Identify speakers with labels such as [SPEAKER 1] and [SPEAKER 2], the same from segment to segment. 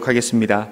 [SPEAKER 1] 하겠습니다.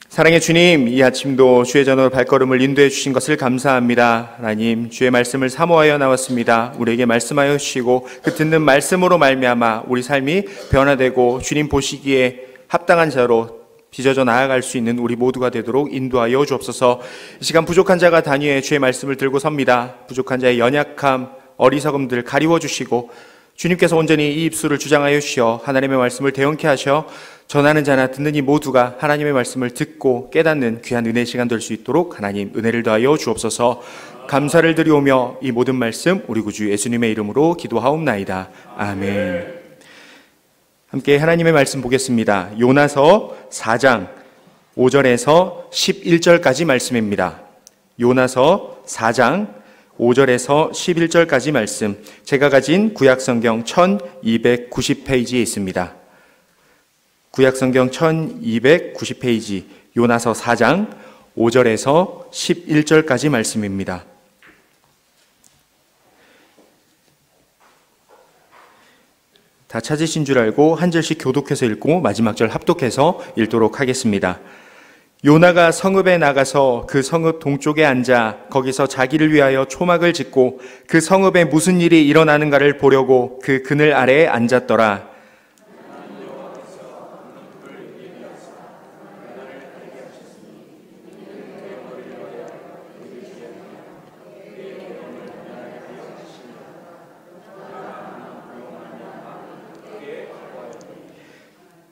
[SPEAKER 1] 사랑의 주님, 이 아침도 주의 전으로 발걸음을 인도해 주신 것을 감사합니다. 하나님, 주의 말씀을 사모하여 나왔습니다. 우리에게 말씀하여 주시고 그 듣는 말씀으로 말미암아 우리 삶이 변화되고 주님 보시기에 합당한 자로 빚어져 나아갈 수 있는 우리 모두가 되도록 인도하여 주옵소서. 이 시간 부족한 자가 단위에 주의 말씀을 들고 섭니다. 부족한 자의 연약함, 어리석음들 가리워 주시고 주님께서 온전히 이 입술을 주장하여 주시어 하나님의 말씀을 대언케 하셔 전하는 자나 듣는 이 모두가 하나님의 말씀을 듣고 깨닫는 귀한 은혜의 시간 될 수 있도록 하나님 은혜를 더하여 주옵소서. 감사를 드리오며 이 모든 말씀 우리 구주 예수님의 이름으로 기도하옵나이다. 아멘. 함께 하나님의 말씀 보겠습니다. 요나서 4장 5절에서 11절까지 말씀입니다. 요나서 4장 5절에서 11절까지 말씀, 제가 가진 구약성경 1290페이지에 있습니다. 구약성경 1290페이지 요나서 4장 5절에서 11절까지 말씀입니다. 다 찾으신 줄 알고 한 절씩 교독해서 읽고 마지막 절 합독해서 읽도록 하겠습니다. 요나가 성읍에 나가서 그 성읍 동쪽에 앉아 거기서 자기를 위하여 초막을 짓고 그 성읍에 무슨 일이 일어나는가를 보려고 그 그늘 아래에 앉았더라.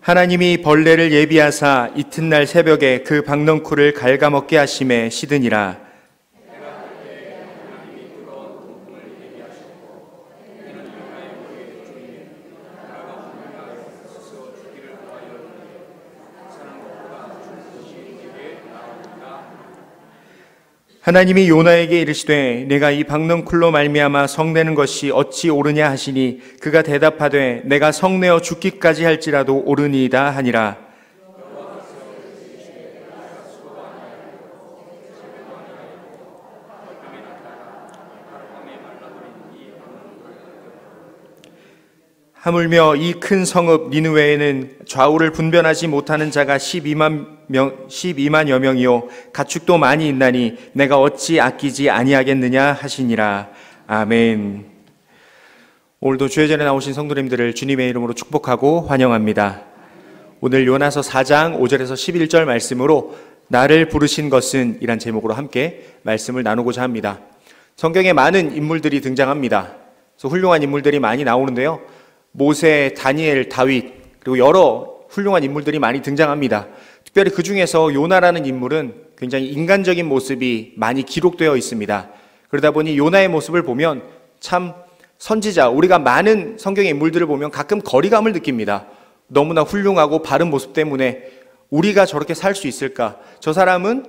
[SPEAKER 1] 하나님이 벌레를 예비하사 이튿날 새벽에 그 박넝쿨을 갉아먹게 하심에 시드니라. 하나님이 요나에게 이르시되 내가 이 박넝쿨로 말미암아 성내는 것이 어찌 옳으냐 하시니 그가 대답하되 내가 성내어 죽기까지 할지라도 옳으니이다 하니라. 하물며 이 큰 성읍 니느웨에는 좌우를 분별하지 못하는 자가 12만여 명이요 가축도 많이 있나니 내가 어찌 아끼지 아니하겠느냐 하시니라. 아멘. 오늘도 주의 전에 나오신 성도님들을 주님의 이름으로 축복하고 환영합니다. 오늘 요나서 4장 5절에서 11절 말씀으로 나를 부르신 것은 이란 제목으로 함께 말씀을 나누고자 합니다. 성경에 많은 인물들이 등장합니다. 그래서 훌륭한 인물들이 많이 나오는데요. 모세, 다니엘, 다윗 그리고 여러 훌륭한 인물들이 많이 등장합니다. 특별히 그 중에서 요나라는 인물은 굉장히 인간적인 모습이 많이 기록되어 있습니다. 그러다 보니 요나의 모습을 보면 참 선지자, 우리가 많은 성경의 인물들을 보면 가끔 거리감을 느낍니다. 너무나 훌륭하고 바른 모습 때문에 우리가 저렇게 살 수 있을까? 저 사람은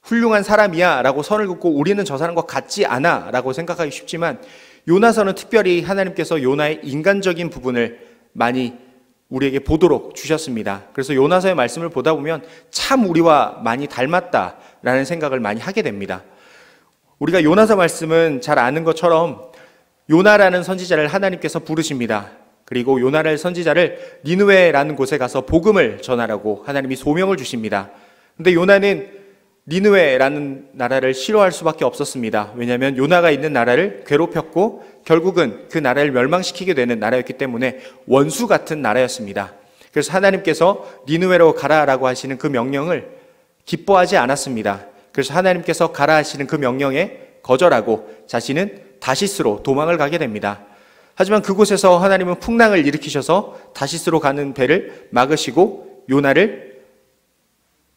[SPEAKER 1] 훌륭한 사람이야 라고 선을 긋고 우리는 저 사람과 같지 않아 라고 생각하기 쉽지만 요나서는 특별히 하나님께서 요나의 인간적인 부분을 많이 우리에게 보도록 주셨습니다. 그래서 요나서의 말씀을 보다 보면 참 우리와 많이 닮았다라는 생각을 많이 하게 됩니다. 우리가 요나서 말씀은 잘 아는 것처럼 요나라는 선지자를 하나님께서 부르십니다. 그리고 요나라는 선지자를 니느웨라는 곳에 가서 복음을 전하라고 하나님이 소명을 주십니다. 근데 요나는 니느웨라는 나라를 싫어할 수밖에 없었습니다. 왜냐하면 요나가 있는 나라를 괴롭혔고 결국은 그 나라를 멸망시키게 되는 나라였기 때문에 원수 같은 나라였습니다. 그래서 하나님께서 니느웨로 가라라고 하시는 그 명령을 기뻐하지 않았습니다. 그래서 하나님께서 가라 하시는 그 명령에 거절하고 자신은 다시스로 도망을 가게 됩니다. 하지만 그곳에서 하나님은 풍랑을 일으키셔서 다시스로 가는 배를 막으시고 요나를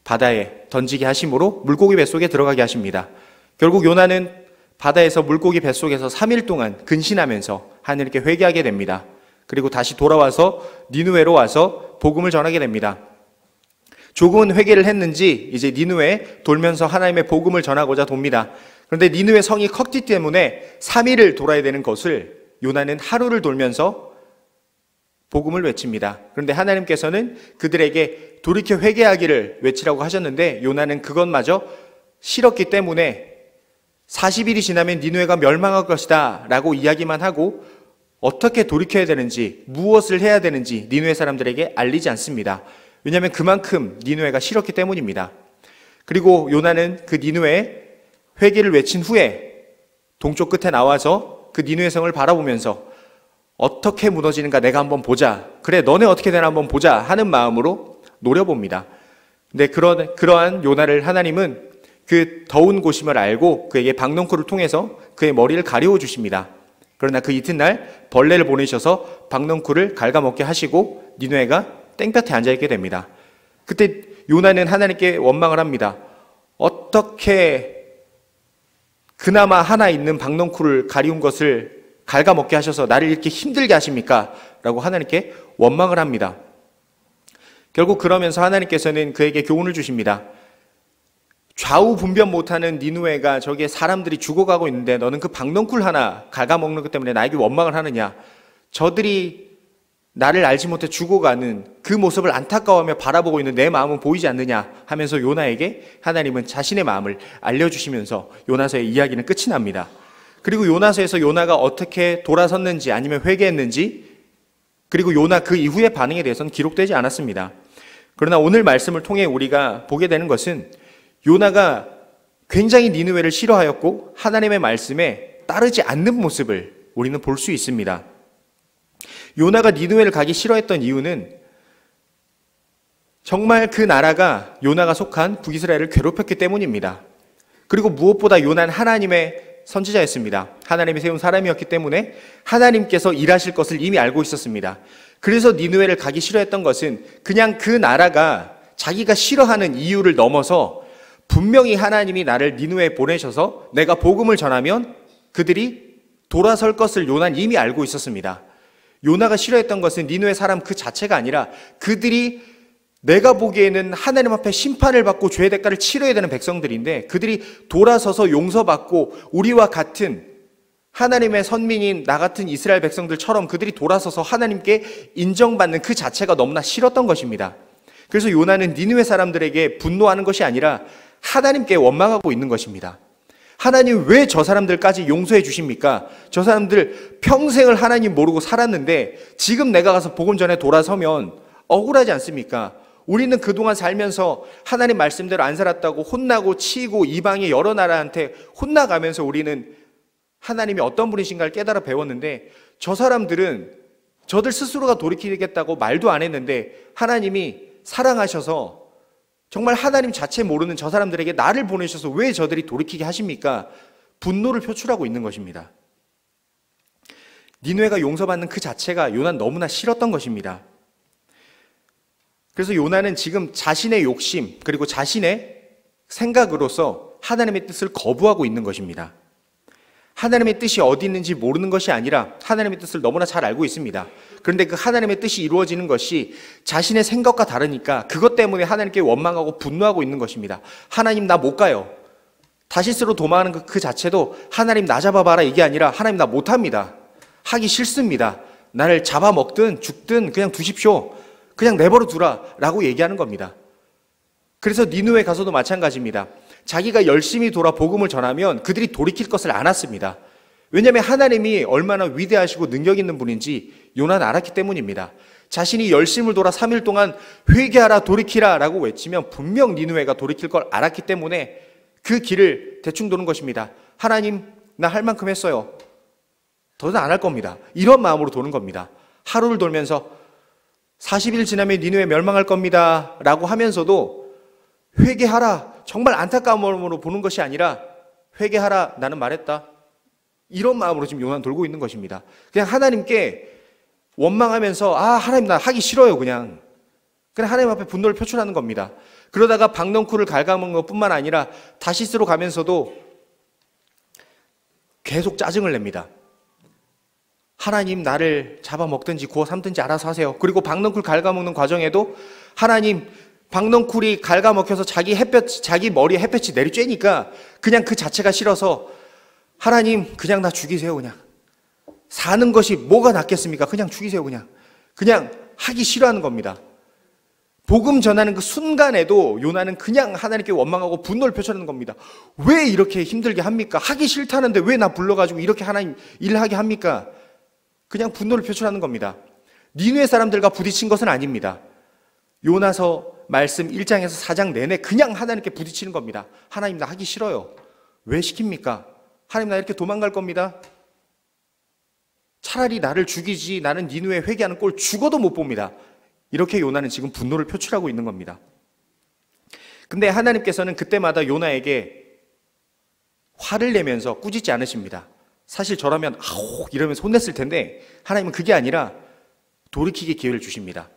[SPEAKER 1] 바다에 던지게 하심으로 물고기 뱃속에 들어가게 하십니다. 결국 요나는 바다에서 물고기 뱃속에서 3일 동안 근신하면서 하나님께 회개하게 됩니다. 그리고 다시 돌아와서 니느웨로 와서 복음을 전하게 됩니다. 조금은 회개를 했는지 이제 니느웨에 돌면서 하나님의 복음을 전하고자 돕니다. 그런데 니느웨 성이 컸기 때문에 3일을 돌아야 되는 것을 요나는 하루를 돌면서 복음을 외칩니다. 그런데 하나님께서는 그들에게 돌이켜 회개하기를 외치라고 하셨는데 요나는 그것마저 싫었기 때문에 40일이 지나면 니느웨가 멸망할 것이다 라고 이야기만 하고 어떻게 돌이켜야 되는지 무엇을 해야 되는지 니느웨 사람들에게 알리지 않습니다. 왜냐하면 그만큼 니느웨가 싫었기 때문입니다. 그리고 요나는 그 니느웨의 회개를 외친 후에 동쪽 끝에 나와서 그 니느웨 성을 바라보면서 어떻게 무너지는가 내가 한번 보자. 그래, 너네 어떻게 되나 한번 보자 하는 마음으로 노려봅니다. 근데 그러한 요나를 하나님은 그 더운 곳임을 알고 그에게 박넝쿨을 통해서 그의 머리를 가리워 주십니다. 그러나 그 이튿날 벌레를 보내셔서 박넝쿨을 갉아먹게 하시고 니느웨가 땡볕에 앉아있게 됩니다. 그때 요나는 하나님께 원망을 합니다. 어떻게 그나마 하나 있는 박넝쿨을 가리운 것을 갉아먹게 하셔서 나를 이렇게 힘들게 하십니까? 라고 하나님께 원망을 합니다. 결국 그러면서 하나님께서는 그에게 교훈을 주십니다. 좌우 분별 못하는 니느웨가 저기에 사람들이 죽어가고 있는데 너는 그 박넝쿨 하나 갉아먹는 것 때문에 나에게 원망을 하느냐? 저들이 나를 알지 못해 죽어가는 그 모습을 안타까워하며 바라보고 있는 내 마음은 보이지 않느냐 하면서 요나에게 하나님은 자신의 마음을 알려주시면서 요나서의 이야기는 끝이 납니다. 그리고 요나서에서 요나가 어떻게 돌아섰는지 아니면 회개했는지 그리고 요나 그 이후의 반응에 대해서는 기록되지 않았습니다. 그러나 오늘 말씀을 통해 우리가 보게 되는 것은 요나가 굉장히 니느웨를 싫어하였고 하나님의 말씀에 따르지 않는 모습을 우리는 볼 수 있습니다. 요나가 니느웨를 가기 싫어했던 이유는 정말 그 나라가 요나가 속한 북이스라엘을 괴롭혔기 때문입니다. 그리고 무엇보다 요나는 하나님의 선지자였습니다. 하나님이 세운 사람이었기 때문에 하나님께서 일하실 것을 이미 알고 있었습니다. 그래서 니느웨를 가기 싫어했던 것은 그냥 그 나라가 자기가 싫어하는 이유를 넘어서 분명히 하나님이 나를 니느웨에 보내셔서 내가 복음을 전하면 그들이 돌아설 것을 요나는 이미 알고 있었습니다. 요나가 싫어했던 것은 니느웨 사람 그 자체가 아니라 그들이 내가 보기에는 하나님 앞에 심판을 받고 죄의 대가를 치러야 되는 백성들인데 그들이 돌아서서 용서받고 우리와 같은 하나님의 선민인 나 같은 이스라엘 백성들처럼 그들이 돌아서서 하나님께 인정받는 그 자체가 너무나 싫었던 것입니다. 그래서 요나는 니느웨 사람들에게 분노하는 것이 아니라 하나님께 원망하고 있는 것입니다. 하나님 왜 저 사람들까지 용서해 주십니까? 저 사람들 평생을 하나님 모르고 살았는데 지금 내가 가서 복음 전에 돌아서면 억울하지 않습니까? 우리는 그동안 살면서 하나님 말씀대로 안 살았다고 혼나고 치이고 이방의 여러 나라한테 혼나가면서 우리는 하나님이 어떤 분이신가를 깨달아 배웠는데 저 사람들은 저들 스스로가 돌이키겠다고 말도 안 했는데 하나님이 사랑하셔서 정말 하나님 자체 모르는 저 사람들에게 나를 보내셔서 왜 저들이 돌이키게 하십니까? 분노를 표출하고 있는 것입니다. 니느웨가 용서받는 그 자체가 요나는 너무나 싫었던 것입니다. 그래서 요나는 지금 자신의 욕심 그리고 자신의 생각으로서 하나님의 뜻을 거부하고 있는 것입니다. 하나님의 뜻이 어디 있는지 모르는 것이 아니라 하나님의 뜻을 너무나 잘 알고 있습니다. 그런데 그 하나님의 뜻이 이루어지는 것이 자신의 생각과 다르니까 그것 때문에 하나님께 원망하고 분노하고 있는 것입니다. 하나님 나 못 가요. 다시스로 도망하는 그 자체도 하나님 나 잡아봐라 이게 아니라 하나님 나 못합니다. 하기 싫습니다. 나를 잡아먹든 죽든 그냥 두십시오. 그냥 내버려 두라 라고 얘기하는 겁니다. 그래서 니느웨 가서도 마찬가지입니다. 자기가 열심히 돌아 복음을 전하면 그들이 돌이킬 것을 알았습니다. 왜냐하면 하나님이 얼마나 위대하시고 능력 있는 분인지 요나는 알았기 때문입니다. 자신이 열심을 돌아 3일 동안 회개하라 돌이키라 라고 외치면 분명 니느웨가 돌이킬 걸 알았기 때문에 그 길을 대충 도는 것입니다. 하나님 나 할 만큼 했어요. 더는 안 할 겁니다. 이런 마음으로 도는 겁니다. 하루를 돌면서 40일 지나면 니느웨 멸망할 겁니다 라고 하면서도 회개하라 정말 안타까운 마음으로 보는 것이 아니라 회개하라 나는 말했다 이런 마음으로 지금 요나는 돌고 있는 것입니다. 그냥 하나님께 원망하면서 하나님 나 하기 싫어요 그냥 하나님 앞에 분노를 표출하는 겁니다. 그러다가 박넝쿨을 갉아먹는 것뿐만 아니라 다시스로 가면서도 계속 짜증을 냅니다. 하나님 나를 잡아먹든지 구워 삼든지 알아서 하세요. 그리고 박넝쿨 갉아먹는 과정에도 하나님 박넝쿨이 갉아먹혀서 자기 머리에 햇볕이 내리쬐니까 그냥 그 자체가 싫어서 하나님 그냥 나 죽이세요 그냥. 사는 것이 뭐가 낫겠습니까? 그냥 죽이세요 그냥 하기 싫어하는 겁니다. 복음 전하는 그 순간에도 요나는 그냥 하나님께 원망하고 분노를 표출하는 겁니다. 왜 이렇게 힘들게 합니까? 하기 싫다는데 왜 나 불러가지고 이렇게 하나님 일하게 합니까? 그냥 분노를 표출하는 겁니다. 니느웨 사람들과 부딪힌 것은 아닙니다. 요나서 말씀 1장에서 4장 내내 그냥 하나님께 부딪히는 겁니다. 하나님 나 하기 싫어요. 왜 시킵니까? 하나님 나 이렇게 도망갈 겁니다. 차라리 나를 죽이지 나는 니느웨 회개하는 꼴 죽어도 못 봅니다. 이렇게 요나는 지금 분노를 표출하고 있는 겁니다. 근데 하나님께서는 그때마다 요나에게 화를 내면서 꾸짖지 않으십니다. 사실 저라면 아오 이러면서 혼냈을 텐데 하나님은 그게 아니라 돌이키게 기회를 주십니다.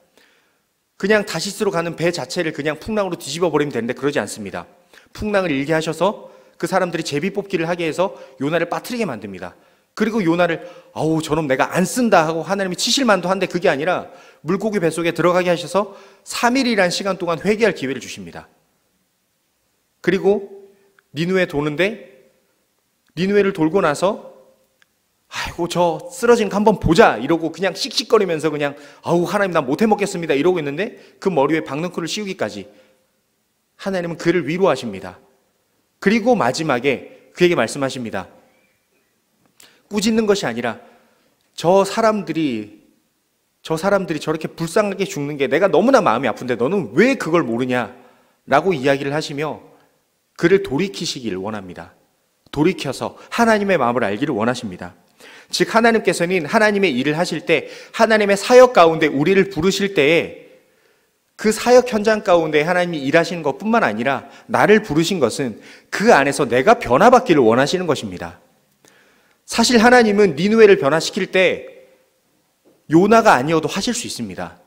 [SPEAKER 1] 그냥 다시스로 가는 배 자체를 그냥 풍랑으로 뒤집어 버리면 되는데 그러지 않습니다. 풍랑을 일게 하셔서 그 사람들이 제비 뽑기를 하게 해서 요나를 빠뜨리게 만듭니다. 그리고 요나를 아우 저놈 내가 안 쓴다 하고 하나님이 치실 만도 한데 그게 아니라 물고기 뱃속에 들어가게 하셔서 3일이라는 시간 동안 회개할 기회를 주십니다. 그리고 니느웨 도는데 니느웨를 돌고 나서 아이고 저 쓰러진 거 한번 보자 이러고 그냥 씩씩거리면서 그냥 아우 하나님 나 못해 먹겠습니다 이러고 있는데 그 머리 위에 박넝쿨을 씌우기까지 하나님은 그를 위로하십니다. 그리고 마지막에 그에게 말씀하십니다. 꾸짖는 것이 아니라 저 사람들이 저렇게 불쌍하게 죽는 게 내가 너무나 마음이 아픈데 너는 왜 그걸 모르냐라고 이야기를 하시며 그를 돌이키시기를 원합니다. 돌이켜서 하나님의 마음을 알기를 원하십니다. 즉 하나님께서는 하나님의 일을 하실 때 하나님의 사역 가운데 우리를 부르실 때에 그 사역 현장 가운데 하나님이 일하시는 것뿐만 아니라 나를 부르신 것은 그 안에서 내가 변화받기를 원하시는 것입니다. 사실 하나님은 니느웨를 변화시킬 때 요나가 아니어도 하실 수 있습니다.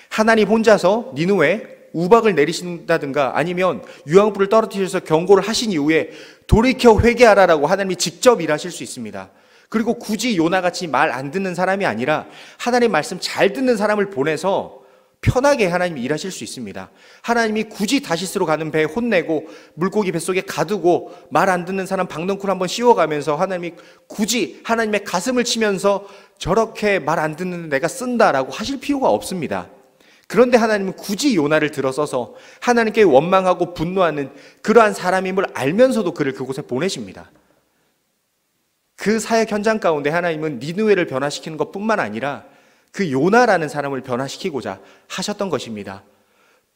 [SPEAKER 1] 하나님 혼자서 니느웨 우박을 내리신다든가 아니면 유황불을 떨어뜨려서 경고를 하신 이후에 돌이켜 회개하라라고 하나님이 직접 일하실 수 있습니다. 그리고 굳이 요나같이 말 안 듣는 사람이 아니라 하나님 말씀 잘 듣는 사람을 보내서 편하게 하나님이 일하실 수 있습니다. 하나님이 굳이 다시스로 가는 배에 혼내고 물고기 뱃속에 가두고 말 안 듣는 사람 박넝쿨 한번 씌워가면서 하나님이 굳이 하나님의 가슴을 치면서 저렇게 말 안 듣는 내가 쓴다라고 하실 필요가 없습니다. 그런데 하나님은 굳이 요나를 들어서서 하나님께 원망하고 분노하는 그러한 사람임을 알면서도 그를 그곳에 보내십니다. 그 사역 현장 가운데 하나님은 니느웨를 변화시키는 것뿐만 아니라 그 요나라는 사람을 변화시키고자 하셨던 것입니다.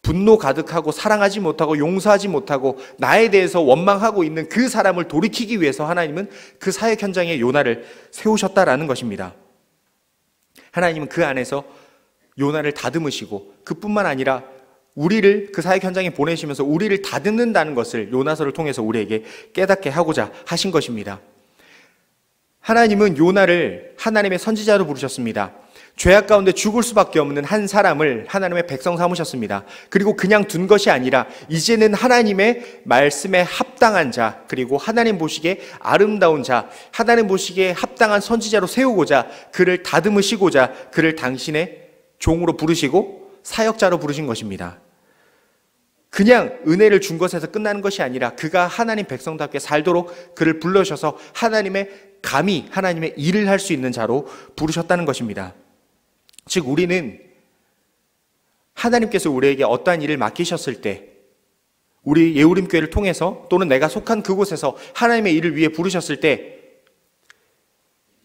[SPEAKER 1] 분노 가득하고 사랑하지 못하고 용서하지 못하고 나에 대해서 원망하고 있는 그 사람을 돌이키기 위해서 하나님은 그 사역 현장에 요나를 세우셨다라는 것입니다. 하나님은 그 안에서 요나를 다듬으시고 그뿐만 아니라 우리를 그 사역 현장에 보내시면서 우리를 다듬는다는 것을 요나서를 통해서 우리에게 깨닫게 하고자 하신 것입니다. 하나님은 요나를 하나님의 선지자로 부르셨습니다. 죄악 가운데 죽을 수밖에 없는 한 사람을 하나님의 백성 삼으셨습니다. 그리고 그냥 둔 것이 아니라 이제는 하나님의 말씀에 합당한 자, 그리고 하나님 보시기에 아름다운 자, 하나님 보시기에 합당한 선지자로 세우고자 그를 다듬으시고자 그를 당신의 종으로 부르시고 사역자로 부르신 것입니다. 그냥 은혜를 준 것에서 끝나는 것이 아니라 그가 하나님 백성답게 살도록 그를 불러셔서 감히 하나님의 일을 할 수 있는 자로 부르셨다는 것입니다. 즉 우리는 하나님께서 우리에게 어떠한 일을 맡기셨을 때 우리 예우림교회를 통해서 또는 내가 속한 그곳에서 하나님의 일을 위해 부르셨을 때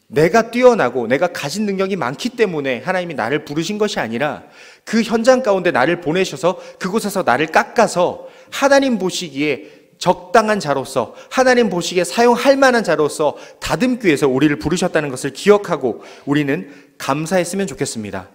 [SPEAKER 1] 내가 뛰어나고 내가 가진 능력이 많기 때문에 하나님이 나를 부르신 것이 아니라 그 현장 가운데 나를 보내셔서 그곳에서 나를 깎아서 하나님 보시기에 적당한 자로서 하나님 보시기에 사용할 만한 자로서 다듬기 위해서 우리를 부르셨다는 것을 기억하고 우리는 감사했으면 좋겠습니다.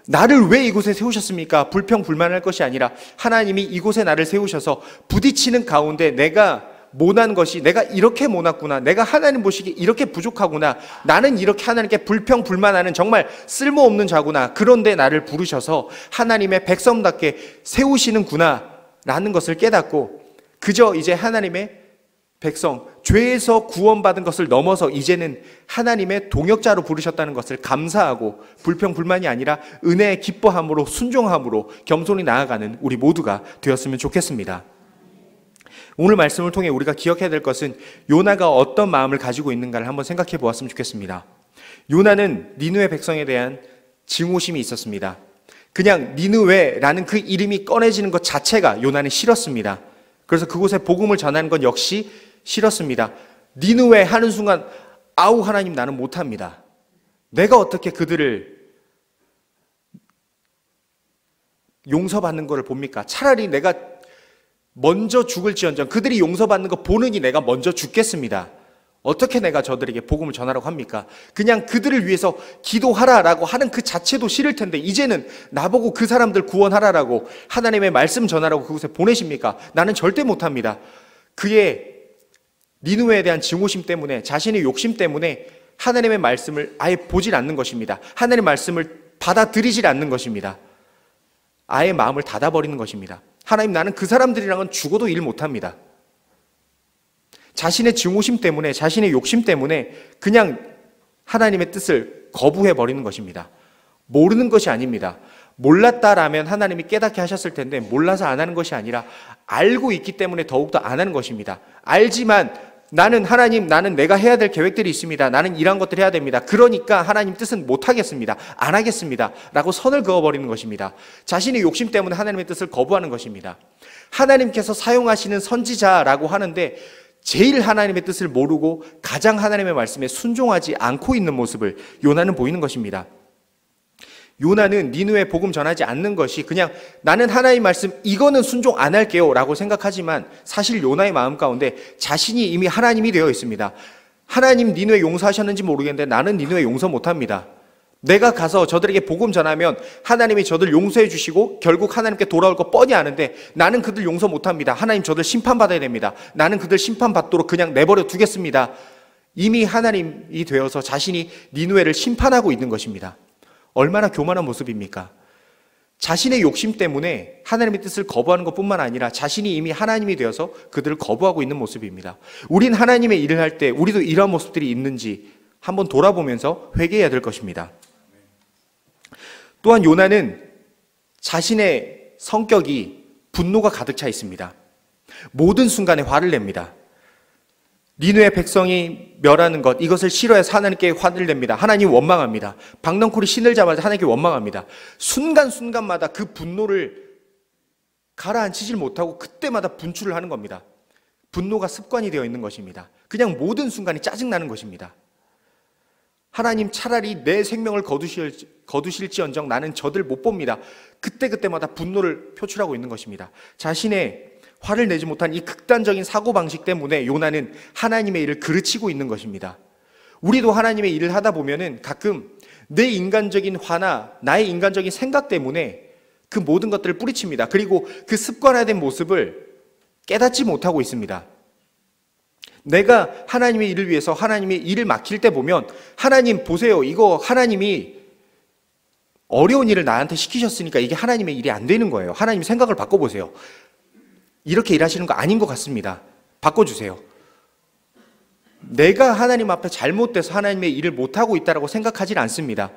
[SPEAKER 1] 나를 왜 이곳에 세우셨습니까? 불평불만할 것이 아니라 하나님이 이곳에 나를 세우셔서 부딪히는 가운데 내가 못한 것이 내가 이렇게 못났구나, 내가 하나님 보시기에 이렇게 부족하구나, 나는 이렇게 하나님께 불평불만하는 정말 쓸모없는 자구나, 그런데 나를 부르셔서 하나님의 백성답게 세우시는구나 라는 것을 깨닫고 그저 이제 하나님의 백성, 죄에서 구원받은 것을 넘어서 이제는 하나님의 동역자로 부르셨다는 것을 감사하고 불평불만이 아니라 은혜의 기뻐함으로 순종함으로 겸손히 나아가는 우리 모두가 되었으면 좋겠습니다. 오늘 말씀을 통해 우리가 기억해야 될 것은 요나가 어떤 마음을 가지고 있는가를 한번 생각해 보았으면 좋겠습니다. 요나는 니느웨 백성에 대한 증오심이 있었습니다. 그냥 니느웨라는 그 이름이 꺼내지는 것 자체가 요나는 싫었습니다. 그래서 그곳에 복음을 전하는 건 역시 싫었습니다. 니느웨 하는 순간 아우 하나님 나는 못합니다. 내가 어떻게 그들을 용서받는 것을 봅니까? 차라리 내가 먼저 죽을지언정 그들이 용서받는 거 보느니 내가 먼저 죽겠습니다. 어떻게 내가 저들에게 복음을 전하라고 합니까? 그냥 그들을 위해서 기도하라라고 하는 그 자체도 싫을 텐데 이제는 나보고 그 사람들 구원하라라고 하나님의 말씀 전하라고 그곳에 보내십니까? 나는 절대 못합니다. 그의 니느웨에 대한 증오심 때문에, 자신의 욕심 때문에 하나님의 말씀을 아예 보질 않는 것입니다. 하나님의 말씀을 받아들이질 않는 것입니다. 아예 마음을 닫아버리는 것입니다. 하나님, 나는 그 사람들이랑은 죽어도 일 못합니다. 자신의 증오심 때문에, 자신의 욕심 때문에 그냥 하나님의 뜻을 거부해버리는 것입니다. 모르는 것이 아닙니다. 몰랐다라면 하나님이 깨닫게 하셨을 텐데 몰라서 안 하는 것이 아니라 알고 있기 때문에 더욱더 안 하는 것입니다. 알지만 나는 하나님, 나는 내가 해야 될 계획들이 있습니다. 나는 이런 것들 해야 됩니다. 그러니까 하나님 뜻은 못하겠습니다. 안 하겠습니다. 라고 선을 그어버리는 것입니다. 자신의 욕심 때문에 하나님의 뜻을 거부하는 것입니다. 하나님께서 사용하시는 선지자라고 하는데 제일 하나님의 뜻을 모르고 가장 하나님의 말씀에 순종하지 않고 있는 모습을 요나는 보이는 것입니다. 요나는 니느웨 복음 전하지 않는 것이 그냥 나는 하나님의 말씀 이거는 순종 안 할게요 라고 생각하지만 사실 요나의 마음 가운데 자신이 이미 하나님이 되어 있습니다. 하나님 니느웨 용서하셨는지 모르겠는데 나는 니느웨 용서 못합니다. 내가 가서 저들에게 복음 전하면 하나님이 저들 용서해 주시고 결국 하나님께 돌아올 거 뻔히 아는데 나는 그들 용서 못합니다. 하나님 저들 심판받아야 됩니다. 나는 그들 심판받도록 그냥 내버려 두겠습니다. 이미 하나님이 되어서 자신이 니느웨를 심판하고 있는 것입니다. 얼마나 교만한 모습입니까? 자신의 욕심 때문에 하나님의 뜻을 거부하는 것뿐만 아니라 자신이 이미 하나님이 되어서 그들을 거부하고 있는 모습입니다. 우린 하나님의 일을 할 때 우리도 이러한 모습들이 있는지 한번 돌아보면서 회개해야 될 것입니다. 또한 요나는 자신의 성격이 분노가 가득 차 있습니다. 모든 순간에 화를 냅니다. 니느웨 백성이 멸하는 것, 이것을 싫어해서 하나님께 화를 냅니다. 하나님 원망합니다. 박넝쿨이 신을 잡아서 하나님께 원망합니다. 순간순간마다 그 분노를 가라앉히질 못하고 그때마다 분출을 하는 겁니다. 분노가 습관이 되어 있는 것입니다. 그냥 모든 순간이 짜증나는 것입니다. 하나님 차라리 내 생명을 거두실지언정 나는 저들 못 봅니다. 그때마다 분노를 표출하고 있는 것입니다. 자신의 화를 내지 못한 이 극단적인 사고방식 때문에 요나는 하나님의 일을 그르치고 있는 것입니다. 우리도 하나님의 일을 하다 보면은 가끔 내 인간적인 화나 나의 인간적인 생각 때문에 그 모든 것들을 뿌리칩니다. 그리고 그 습관화된 모습을 깨닫지 못하고 있습니다. 내가 하나님의 일을 위해서 하나님의 일을 맡길 때 보면 하나님 보세요. 이거 하나님이 어려운 일을 나한테 시키셨으니까 이게 하나님의 일이 안 되는 거예요. 하나님 생각을 바꿔보세요. 이렇게 일하시는 거 아닌 것 같습니다. 바꿔주세요. 내가 하나님 앞에 잘못돼서 하나님의 일을 못하고 있다고 생각하진 않습니다.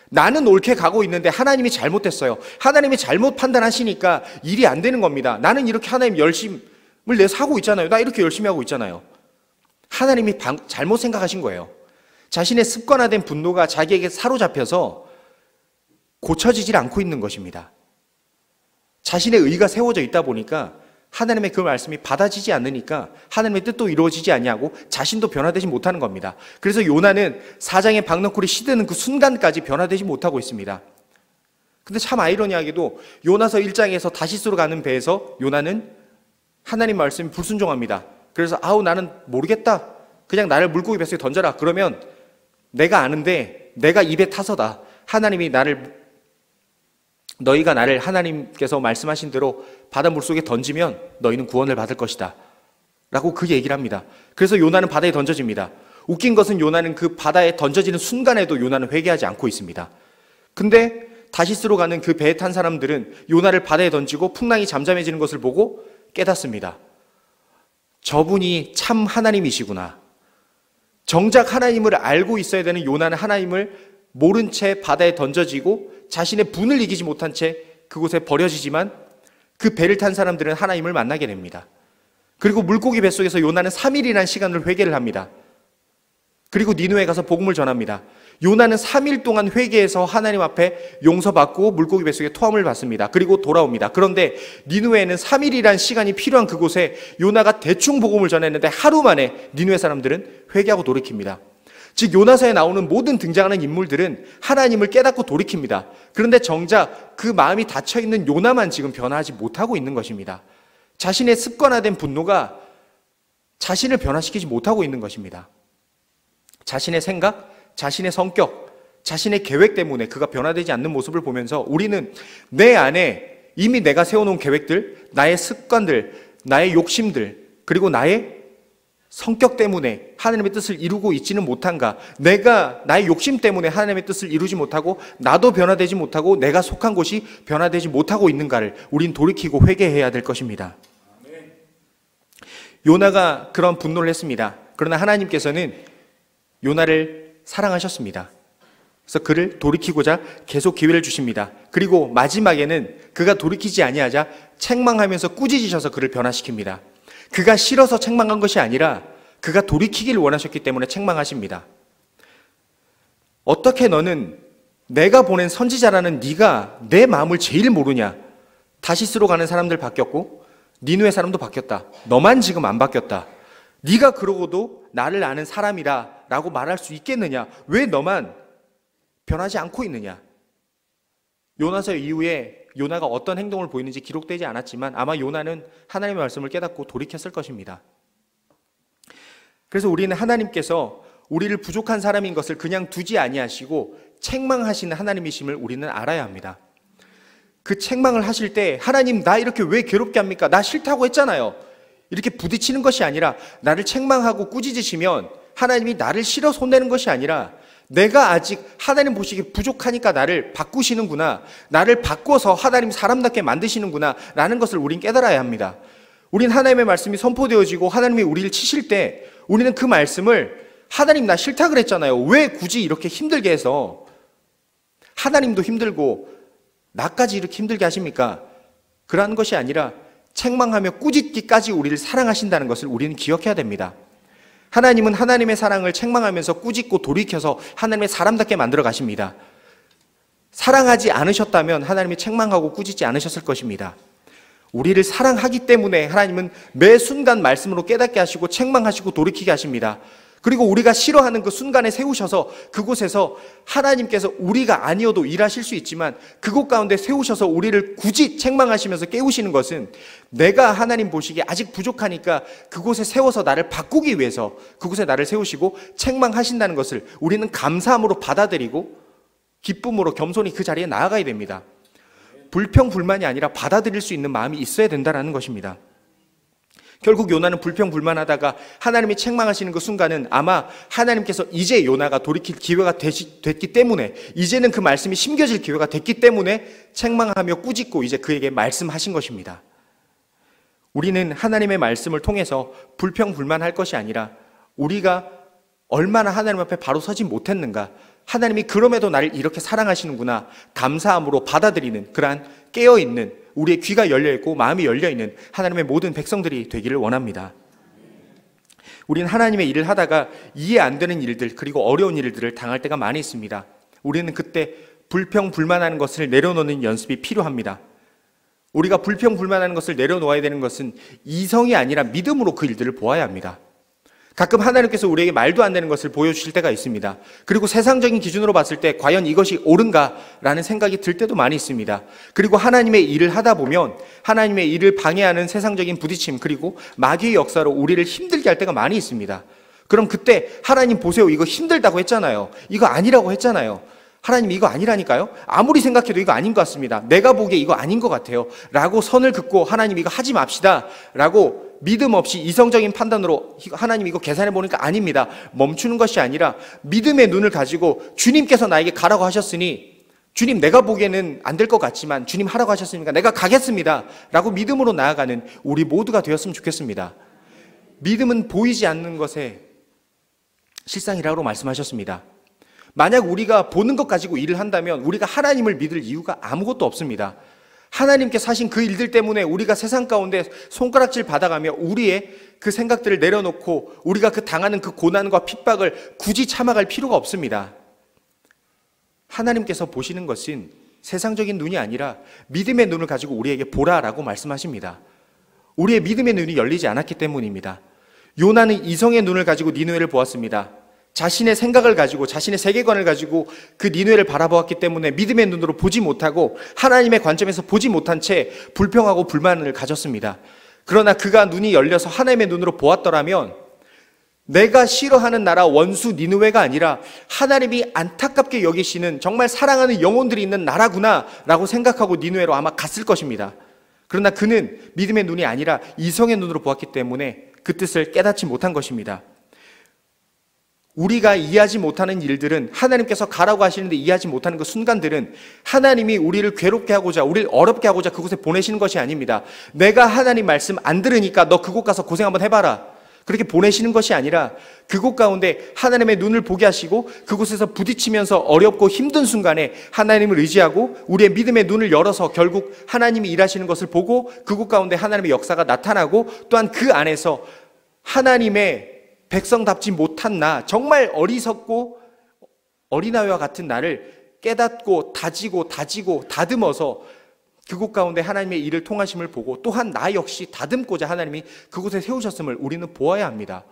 [SPEAKER 1] 나는 옳게 가고 있는데 하나님이 잘못됐어요. 하나님이 잘못 판단하시니까 일이 안 되는 겁니다. 나는 이렇게 하나님 열심을 내서 하고 있잖아요. 나 이렇게 열심히 하고 있잖아요. 하나님이 잘못 생각하신 거예요. 자신의 습관화된 분노가 자기에게 사로잡혀서 고쳐지질 않고 있는 것입니다. 자신의 의가 세워져 있다 보니까 하나님의 그 말씀이 받아지지 않으니까 하나님의 뜻도 이루어지지 아니하고 자신도 변화되지 못하는 겁니다. 그래서 요나는 사장의 박넝쿨이 시드는 그 순간까지 변화되지 못하고 있습니다. 근데 참 아이러니하게도 요나서 1장에서 다시스로 가는 배에서 요나는 하나님 말씀이 불순종합니다. 그래서 나는 모르겠다. 그냥 나를 물고기 뱃속에 던져라. 그러면 내가 아는데 내가 입에 타서다. 하나님이 너희가 나를 하나님께서 말씀하신 대로 바다 물속에 던지면 너희는 구원을 받을 것이다. 라고 그 얘기를 합니다. 그래서 요나는 바다에 던져집니다. 웃긴 것은 요나는 그 바다에 던져지는 순간에도 요나는 회개하지 않고 있습니다. 근데 다시스로 가는 그 배에 탄 사람들은 요나를 바다에 던지고 풍랑이 잠잠해지는 것을 보고 깨닫습니다. 저분이 참 하나님이시구나. 정작 하나님을 알고 있어야 되는 요나는 하나님을 모른 채 바다에 던져지고 자신의 분을 이기지 못한 채 그곳에 버려지지만 그 배를 탄 사람들은 하나님을 만나게 됩니다. 그리고 물고기 뱃속에서 요나는 3일이라는 시간을 회개를 합니다. 그리고 니느웨에 가서 복음을 전합니다. 요나는 3일 동안 회개해서 하나님 앞에 용서받고 물고기 뱃속에 토함을 받습니다. 그리고 돌아옵니다. 그런데 니느웨에는 3일이라는 시간이 필요한 그곳에 요나가 대충 복음을 전했는데 하루 만에 니느웨 사람들은 회개하고 돌이킵니다. 즉 요나서에 나오는 모든 등장하는 인물들은 하나님을 깨닫고 돌이킵니다. 그런데 정작 그 마음이 닫혀있는 요나만 지금 변화하지 못하고 있는 것입니다. 자신의 습관화된 분노가 자신을 변화시키지 못하고 있는 것입니다. 자신의 생각, 자신의 성격, 자신의 계획 때문에 그가 변화되지 않는 모습을 보면서 우리는 내 안에 이미 내가 세워놓은 계획들, 나의 습관들, 나의 욕심들, 그리고 나의 성격 때문에 하나님의 뜻을 이루고 있지는 못한가? 내가 나의 욕심 때문에 하나님의 뜻을 이루지 못하고 나도 변화되지 못하고 내가 속한 곳이 변화되지 못하고 있는가를 우린 돌이키고 회개해야 될 것입니다. 요나가 그런 분노를 했습니다. 그러나 하나님께서는 요나를 사랑하셨습니다. 그래서 그를 돌이키고자 계속 기회를 주십니다. 그리고 마지막에는 그가 돌이키지 아니하자 책망하면서 꾸짖으셔서 그를 변화시킵니다. 그가 싫어서 책망한 것이 아니라 그가 돌이키기를 원하셨기 때문에 책망하십니다. 어떻게 너는 내가 보낸 선지자라는 네가 내 마음을 제일 모르냐? 다시스로 가는 사람들 바뀌었고 니누의 사람도 바뀌었다. 너만 지금 안 바뀌었다. 네가 그러고도 나를 아는 사람이다 라고 말할 수 있겠느냐? 왜 너만 변하지 않고 있느냐? 요나서 이후에 요나가 어떤 행동을 보이는지 기록되지 않았지만 아마 요나는 하나님의 말씀을 깨닫고 돌이켰을 것입니다. 그래서 우리는 하나님께서 우리를 부족한 사람인 것을 그냥 두지 아니하시고 책망하시는 하나님이심을 우리는 알아야 합니다. 그 책망을 하실 때 하나님 나 이렇게 왜 괴롭게 합니까? 나 싫다고 했잖아요. 이렇게 부딪히는 것이 아니라 나를 책망하고 꾸짖으시면 하나님이 나를 싫어 손대는 것이 아니라 내가 아직 하나님 보시기에 부족하니까 나를 바꾸시는구나, 나를 바꿔서 하나님 사람답게 만드시는구나 라는 것을 우린 깨달아야 합니다. 우린 하나님의 말씀이 선포되어지고 하나님이 우리를 치실 때 우리는 그 말씀을 하나님 나 싫다 그랬잖아요. 왜 굳이 이렇게 힘들게 해서 하나님도 힘들고 나까지 이렇게 힘들게 하십니까? 그러한 것이 아니라 책망하며 꾸짖기까지 우리를 사랑하신다는 것을 우리는 기억해야 됩니다. 하나님은 하나님의 사랑을 책망하면서 꾸짖고 돌이켜서 하나님의 사람답게 만들어 가십니다. 사랑하지 않으셨다면 하나님이 책망하고 꾸짖지 않으셨을 것입니다. 우리를 사랑하기 때문에 하나님은 매 순간 말씀으로 깨닫게 하시고 책망하시고 돌이키게 하십니다. 그리고 우리가 싫어하는 그 순간에 세우셔서 그곳에서 하나님께서 우리가 아니어도 일하실 수 있지만 그곳 가운데 세우셔서 우리를 굳이 책망하시면서 깨우시는 것은 내가 하나님 보시기에 아직 부족하니까 그곳에 세워서 나를 바꾸기 위해서 그곳에 나를 세우시고 책망하신다는 것을 우리는 감사함으로 받아들이고 기쁨으로 겸손히 그 자리에 나아가야 됩니다. 불평불만이 아니라 받아들일 수 있는 마음이 있어야 된다는 것입니다. 결국 요나는 불평불만하다가 하나님이 책망하시는 그 순간은 아마 하나님께서 이제 요나가 돌이킬 기회가 됐기 때문에 이제는 그 말씀이 심겨질 기회가 됐기 때문에 책망하며 꾸짖고 이제 그에게 말씀하신 것입니다. 우리는 하나님의 말씀을 통해서 불평불만할 것이 아니라 우리가 얼마나 하나님 앞에 바로 서지 못했는가, 하나님이 그럼에도 나를 이렇게 사랑하시는구나 감사함으로 받아들이는 그러한 깨어있는 우리의 귀가 열려있고 마음이 열려있는 하나님의 모든 백성들이 되기를 원합니다. 우리는 하나님의 일을 하다가 이해 안 되는 일들 그리고 어려운 일들을 당할 때가 많이 있습니다. 우리는 그때 불평불만하는 것을 내려놓는 연습이 필요합니다. 우리가 불평불만하는 것을 내려놓아야 되는 것은 이성이 아니라 믿음으로 그 일들을 보아야 합니다. 가끔 하나님께서 우리에게 말도 안 되는 것을 보여주실 때가 있습니다. 그리고 세상적인 기준으로 봤을 때 과연 이것이 옳은가라는 생각이 들 때도 많이 있습니다. 그리고 하나님의 일을 하다 보면 하나님의 일을 방해하는 세상적인 부딪힘 그리고 마귀의 역사로 우리를 힘들게 할 때가 많이 있습니다. 그럼 그때 하나님 보세요, 이거 힘들다고 했잖아요. 이거 아니라고 했잖아요. 하나님 이거 아니라니까요? 아무리 생각해도 이거 아닌 것 같습니다. 내가 보기에 이거 아닌 것 같아요. 라고 선을 긋고 하나님 이거 하지 맙시다 라고 믿음 없이 이성적인 판단으로 하나님 이거 계산해 보니까 아닙니다. 멈추는 것이 아니라 믿음의 눈을 가지고 주님께서 나에게 가라고 하셨으니 주님 내가 보기에는 안 될 것 같지만 주님 하라고 하셨으니까 내가 가겠습니다 라고 믿음으로 나아가는 우리 모두가 되었으면 좋겠습니다. 믿음은 보이지 않는 것의 실상이라고 말씀하셨습니다. 만약 우리가 보는 것 가지고 일을 한다면 우리가 하나님을 믿을 이유가 아무것도 없습니다. 하나님께서 하신 그 일들 때문에 우리가 세상 가운데 손가락질 받아가며 우리의 그 생각들을 내려놓고 우리가 그 당하는 그 고난과 핍박을 굳이 참아갈 필요가 없습니다. 하나님께서 보시는 것은 세상적인 눈이 아니라 믿음의 눈을 가지고 우리에게 보라라고 말씀하십니다. 우리의 믿음의 눈이 열리지 않았기 때문입니다. 요나는 이성의 눈을 가지고 니느웨를 보았습니다. 자신의 생각을 가지고 자신의 세계관을 가지고 그 니느웨를 바라보았기 때문에 믿음의 눈으로 보지 못하고 하나님의 관점에서 보지 못한 채 불평하고 불만을 가졌습니다. 그러나 그가 눈이 열려서 하나님의 눈으로 보았더라면 내가 싫어하는 나라 원수 니느웨가 아니라 하나님이 안타깝게 여기시는 정말 사랑하는 영혼들이 있는 나라구나 라고 생각하고 니느웨로 아마 갔을 것입니다. 그러나 그는 믿음의 눈이 아니라 이성의 눈으로 보았기 때문에 그 뜻을 깨닫지 못한 것입니다. 우리가 이해하지 못하는 일들은 하나님께서 가라고 하시는데 이해하지 못하는 그 순간들은 하나님이 우리를 괴롭게 하고자, 우리를 어렵게 하고자 그곳에 보내시는 것이 아닙니다. 내가 하나님 말씀 안 들으니까 너 그곳 가서 고생 한번 해봐라, 그렇게 보내시는 것이 아니라 그곳 가운데 하나님의 눈을 보게 하시고 그곳에서 부딪히면서 어렵고 힘든 순간에 하나님을 의지하고 우리의 믿음의 눈을 열어서 결국 하나님이 일하시는 것을 보고 그곳 가운데 하나님의 역사가 나타나고, 또한 그 안에서 하나님의 백성답지 못한 나, 정말 어리석고 어린아이와 같은 나를 깨닫고 다지고 다듬어서 그곳 가운데 하나님의 일을 통하심을 보고 또한 나 역시 다듬고자 하나님이 그곳에 세우셨음을 우리는 보아야 합니다.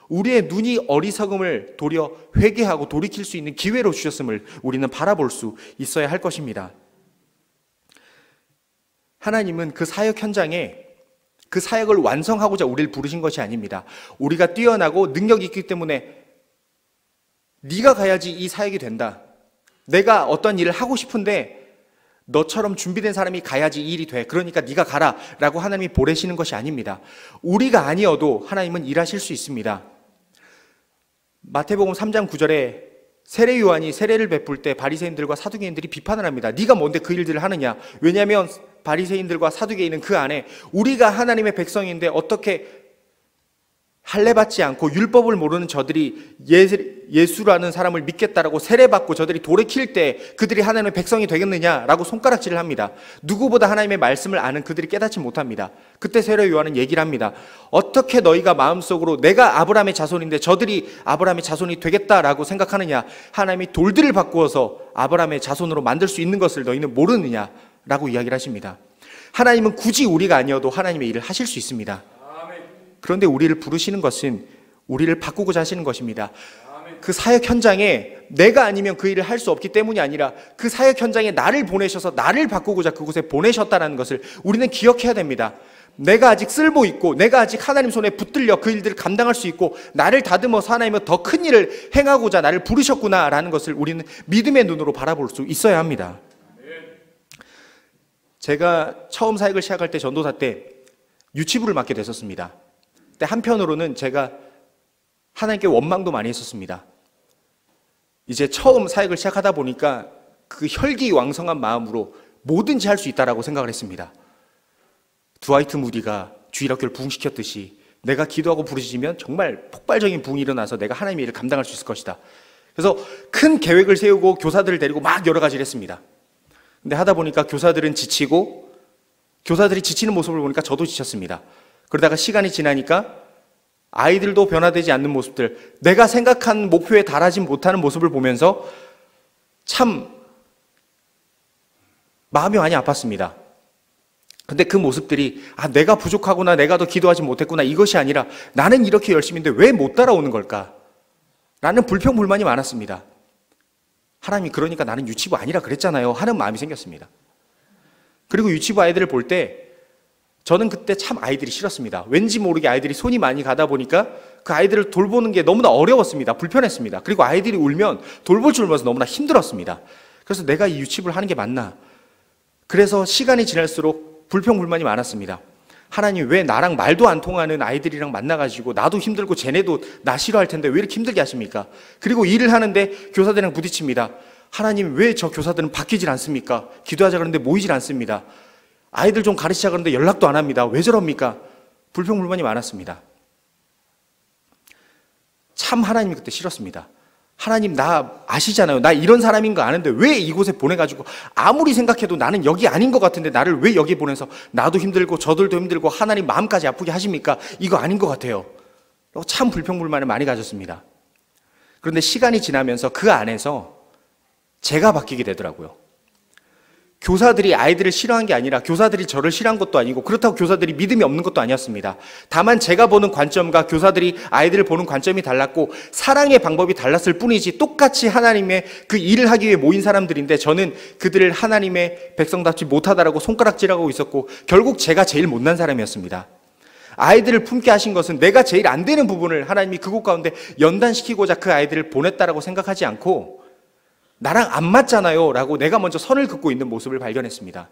[SPEAKER 1] 우리의 눈이 어리석음을 도려 회개하고 돌이킬 수 있는 기회로 주셨음을 우리는 바라볼 수 있어야 할 것입니다. 하나님은 그 사역 현장에 그 사역을 완성하고자 우리를 부르신 것이 아닙니다. 우리가 뛰어나고 능력이 있기 때문에 네가 가야지 이 사역이 된다, 내가 어떤 일을 하고 싶은데 너처럼 준비된 사람이 가야지 이 일이 돼, 그러니까 네가 가라 라고 하나님이 보내시는 것이 아닙니다. 우리가 아니어도 하나님은 일하실 수 있습니다. 마태복음 3장 9절에 세례 요한이 세례를 베풀 때 바리새인들과 사두개인들이 비판을 합니다. 네가 뭔데 그 일들을 하느냐. 왜냐하면 바리새인들과 사두개인은 그 안에 우리가 하나님의 백성인데 어떻게 할례받지 않고 율법을 모르는 저들이 예수라는 사람을 믿겠다라고 세례받고 저들이 돌이킬 때 그들이 하나님의 백성이 되겠느냐라고 손가락질을 합니다. 누구보다 하나님의 말씀을 아는 그들이 깨닫지 못합니다. 그때 세례 요한은 얘기를 합니다. 어떻게 너희가 마음속으로 내가 아브라함의 자손인데 저들이 아브라함의 자손이 되겠다라고 생각하느냐. 하나님이 돌들을 바꾸어서 아브라함의 자손으로 만들 수 있는 것을 너희는 모르느냐라고 이야기를 하십니다. 하나님은 굳이 우리가 아니어도 하나님의 일을 하실 수 있습니다. 그런데 우리를 부르시는 것은 우리를 바꾸고자 하시는 것입니다. 그 사역 현장에 내가 아니면 그 일을 할 수 없기 때문이 아니라 그 사역 현장에 나를 보내셔서 나를 바꾸고자 그곳에 보내셨다는 것을 우리는 기억해야 됩니다. 내가 아직 쓸모 있고 내가 아직 하나님 손에 붙들려 그 일들을 감당할 수 있고 나를 다듬어서 하나님은 더 큰 일을 행하고자 나를 부르셨구나라는 것을 우리는 믿음의 눈으로 바라볼 수 있어야 합니다. 제가 처음 사역을 시작할 때 전도사 때 유치부를 맡게 됐었습니다. 근데 한편으로는 제가 하나님께 원망도 많이 했었습니다. 이제 처음 사역을 시작하다 보니까 그 혈기왕성한 마음으로 뭐든지 할 수 있다라고 생각을 했습니다. 드와이트 무디가 주일학교를 부흥시켰듯이 내가 기도하고 부르짖으면 정말 폭발적인 부흥이 일어나서 내가 하나님의 일을 감당할 수 있을 것이다. 그래서 큰 계획을 세우고 교사들을 데리고 막 여러 가지를 했습니다. 근데 하다 보니까 교사들은 지치고 교사들이 지치는 모습을 보니까 저도 지쳤습니다. 그러다가 시간이 지나니까 아이들도 변화되지 않는 모습들, 내가 생각한 목표에 달하지 못하는 모습을 보면서 참 마음이 많이 아팠습니다. 근데 그 모습들이 내가 부족하구나, 내가 더 기도하지 못했구나, 이것이 아니라 나는 이렇게 열심인데 왜 못 따라오는 걸까? 라는 불평불만이 많았습니다. 하나님이 그러니까 나는 유치부 아니라 그랬잖아요 하는 마음이 생겼습니다. 그리고 유치부 아이들을 볼 때 저는 그때 참 아이들이 싫었습니다. 왠지 모르게 아이들이 손이 많이 가다 보니까 그 아이들을 돌보는 게 너무나 어려웠습니다. 불편했습니다. 그리고 아이들이 울면 돌볼 줄 몰라서 너무나 힘들었습니다. 그래서 내가 이 유치부를 하는 게 맞나? 그래서 시간이 지날수록 불평불만이 많았습니다. 하나님 왜 나랑 말도 안 통하는 아이들이랑 만나가지고 나도 힘들고 쟤네도 나 싫어할 텐데 왜 이렇게 힘들게 하십니까? 그리고 일을 하는데 교사들이랑 부딪힙니다. 하나님 왜 저 교사들은 바뀌질 않습니까? 기도하자 그러는데 모이질 않습니다. 아이들 좀 가르치자 그러는데 연락도 안 합니다. 왜 저럽니까? 불평불만이 많았습니다. 참 하나님이 그때 싫었습니다. 하나님 나 아시잖아요. 나 이런 사람인 거 아는데 왜 이곳에 보내가지고 아무리 생각해도 나는 여기 아닌 것 같은데 나를 왜 여기 보내서 나도 힘들고 저들도 힘들고 하나님 마음까지 아프게 하십니까? 이거 아닌 것 같아요. 참 불평불만을 많이 가졌습니다. 그런데 시간이 지나면서 그 안에서 제가 바뀌게 되더라고요. 교사들이 아이들을 싫어한 게 아니라 교사들이 저를 싫어한 것도 아니고 그렇다고 교사들이 믿음이 없는 것도 아니었습니다. 다만 제가 보는 관점과 교사들이 아이들을 보는 관점이 달랐고 사랑의 방법이 달랐을 뿐이지 똑같이 하나님의 그 일을 하기 위해 모인 사람들인데 저는 그들을 하나님의 백성답지 못하다라고 손가락질하고 있었고 결국 제가 제일 못난 사람이었습니다. 아이들을 품게 하신 것은 내가 제일 안 되는 부분을 하나님이 그곳 가운데 연단시키고자 그 아이들을 보냈다라고 생각하지 않고 나랑 안 맞잖아요 라고 내가 먼저 선을 긋고 있는 모습을 발견했습니다.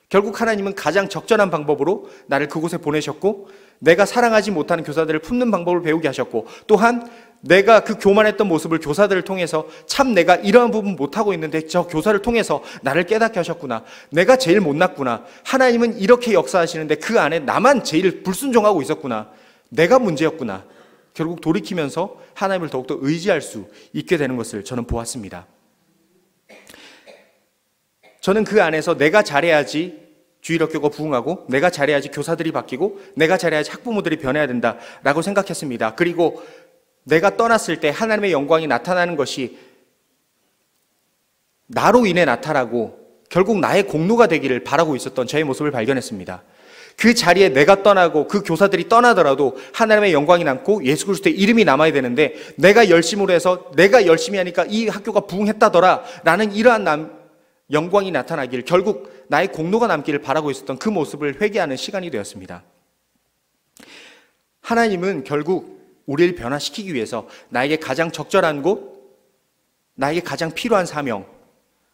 [SPEAKER 1] 결국 하나님은 가장 적절한 방법으로 나를 그곳에 보내셨고 내가 사랑하지 못하는 교사들을 품는 방법을 배우게 하셨고 또한 내가 그 교만했던 모습을 교사들을 통해서 참 내가 이러한 부분 못하고 있는데 저 교사를 통해서 나를 깨닫게 하셨구나. 내가 제일 못났구나. 하나님은 이렇게 역사하시는데 그 안에 나만 제일 불순종하고 있었구나. 내가 문제였구나. 결국 돌이키면서 하나님을 더욱더 의지할 수 있게 되는 것을 저는 보았습니다. 저는 그 안에서 내가 잘해야지 주일학교가 부흥하고 내가 잘해야지 교사들이 바뀌고 내가 잘해야지 학부모들이 변해야 된다라고 생각했습니다. 그리고 내가 떠났을 때 하나님의 영광이 나타나는 것이 나로 인해 나타나고 결국 나의 공로가 되기를 바라고 있었던 저의 모습을 발견했습니다. 그 자리에 내가 떠나고 그 교사들이 떠나더라도 하나님의 영광이 남고 예수 그리스도의 이름이 남아야 되는데 내가 열심으로 해서 내가 열심히 하니까 이 학교가 부흥했다더라 라는 이러한 영광이 나타나길 결국 나의 공로가 남기를 바라고 있었던 그 모습을 회개하는 시간이 되었습니다. 하나님은 결국 우리를 변화시키기 위해서 나에게 가장 적절한 곳, 나에게 가장 필요한 사명,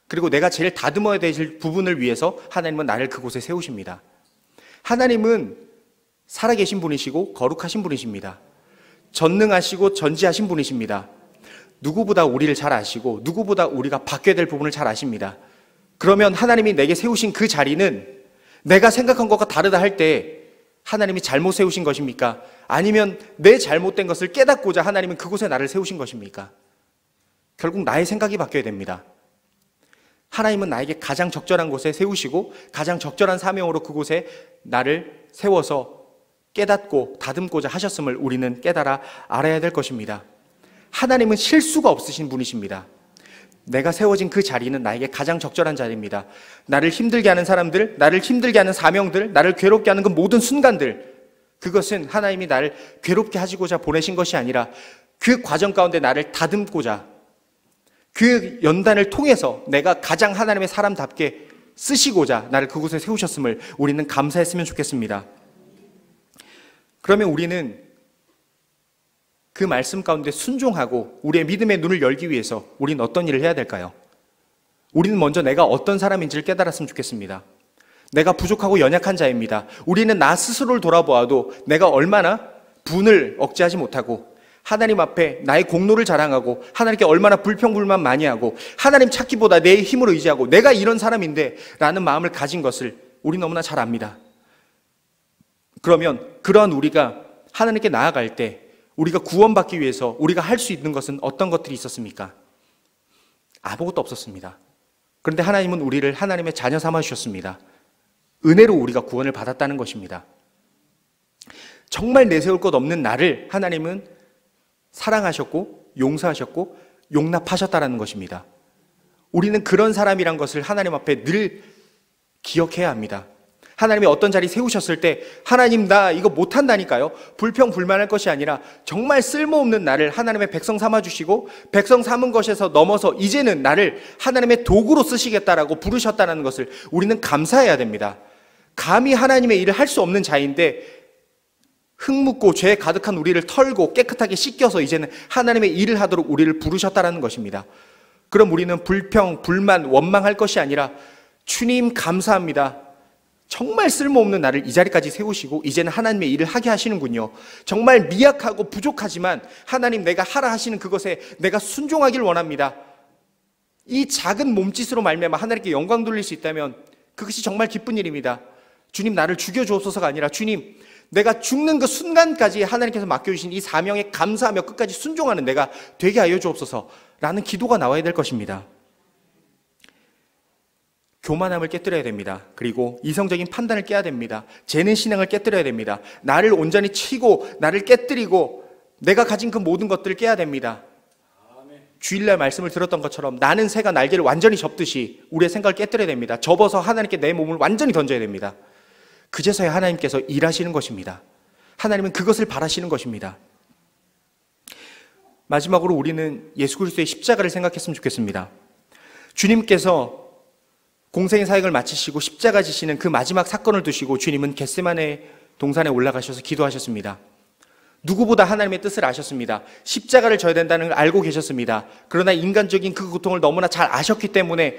[SPEAKER 1] 그리고 내가 제일 다듬어야 될 부분을 위해서 하나님은 나를 그곳에 세우십니다. 하나님은 살아계신 분이시고 거룩하신 분이십니다. 전능하시고 전지하신 분이십니다. 누구보다 우리를 잘 아시고 누구보다 우리가 바뀌어야 될 부분을 잘 아십니다. 그러면 하나님이 내게 세우신 그 자리는 내가 생각한 것과 다르다 할 때 하나님이 잘못 세우신 것입니까? 아니면 내 잘못된 것을 깨닫고자 하나님은 그곳에 나를 세우신 것입니까? 결국 나의 생각이 바뀌어야 됩니다. 하나님은 나에게 가장 적절한 곳에 세우시고 가장 적절한 사명으로 그곳에 나를 세워서 깨닫고 다듬고자 하셨음을 우리는 깨달아 알아야 될 것입니다. 하나님은 실수가 없으신 분이십니다. 내가 세워진 그 자리는 나에게 가장 적절한 자리입니다. 나를 힘들게 하는 사람들, 나를 힘들게 하는 사명들, 나를 괴롭게 하는 그 모든 순간들, 그것은 하나님이 나를 괴롭게 하시고자 보내신 것이 아니라 그 과정 가운데 나를 다듬고자 그 연단을 통해서 내가 가장 하나님의 사람답게 쓰시고자 나를 그곳에 세우셨음을 우리는 감사했으면 좋겠습니다. 그러면 우리는 그 말씀 가운데 순종하고 우리의 믿음의 눈을 열기 위해서 우리는 어떤 일을 해야 될까요? 우리는 먼저 내가 어떤 사람인지를 깨달았으면 좋겠습니다. 내가 부족하고 연약한 자입니다. 우리는 나 스스로를 돌아보아도 내가 얼마나 분을 억제하지 못하고 하나님 앞에 나의 공로를 자랑하고 하나님께 얼마나 불평불만 많이 하고 하나님 찾기보다 내 힘으로 의지하고 내가 이런 사람인데 라는 마음을 가진 것을 우리 너무나 잘 압니다. 그러면 그러한 우리가 하나님께 나아갈 때 우리가 구원받기 위해서 우리가 할 수 있는 것은 어떤 것들이 있었습니까? 아무것도 없었습니다. 그런데 하나님은 우리를 하나님의 자녀 삼아 주셨습니다. 은혜로 우리가 구원을 받았다는 것입니다. 정말 내세울 것 없는 나를 하나님은 사랑하셨고 용서하셨고 용납하셨다는 것입니다. 우리는 그런 사람이란 것을 하나님 앞에 늘 기억해야 합니다. 하나님이 어떤 자리 세우셨을 때 하나님 나 이거 못한다니까요. 불평불만할 것이 아니라 정말 쓸모없는 나를 하나님의 백성 삼아주시고 백성 삼은 것에서 넘어서 이제는 나를 하나님의 도구로 쓰시겠다라고 부르셨다는 것을 우리는 감사해야 됩니다. 감히 하나님의 일을 할 수 없는 자인데 흙 묻고 죄 가득한 우리를 털고 깨끗하게 씻겨서 이제는 하나님의 일을 하도록 우리를 부르셨다는 것입니다. 그럼 우리는 불평, 불만, 원망할 것이 아니라 주님 감사합니다. 정말 쓸모없는 나를 이 자리까지 세우시고 이제는 하나님의 일을 하게 하시는군요. 정말 미약하고 부족하지만 하나님 내가 하라 하시는 그것에 내가 순종하길 원합니다. 이 작은 몸짓으로 말미암아 하나님께 영광 돌릴 수 있다면 그것이 정말 기쁜 일입니다. 주님 나를 죽여주옵소서가 아니라 주님 내가 죽는 그 순간까지 하나님께서 맡겨주신 이 사명에 감사하며 끝까지 순종하는 내가 되게 하여 주옵소서라는 기도가 나와야 될 것입니다. 교만함을 깨뜨려야 됩니다. 그리고 이성적인 판단을 깨야 됩니다. 재능 신앙을 깨뜨려야 됩니다. 나를 온전히 치고 나를 깨뜨리고 내가 가진 그 모든 것들을 깨야 됩니다. 주일날 말씀을 들었던 것처럼 나는 새가 날개를 완전히 접듯이 우리의 생각을 깨뜨려야 됩니다. 접어서 하나님께 내 몸을 완전히 던져야 됩니다. 그제서야 하나님께서 일하시는 것입니다. 하나님은 그것을 바라시는 것입니다. 마지막으로 우리는 예수 그리스도의 십자가를 생각했으면 좋겠습니다. 주님께서 공생의 사역을 마치시고 십자가 지시는 그 마지막 사건을 두시고 주님은 겟세마네 동산에 올라가셔서 기도하셨습니다. 누구보다 하나님의 뜻을 아셨습니다. 십자가를 져야 된다는 걸 알고 계셨습니다. 그러나 인간적인 그 고통을 너무나 잘 아셨기 때문에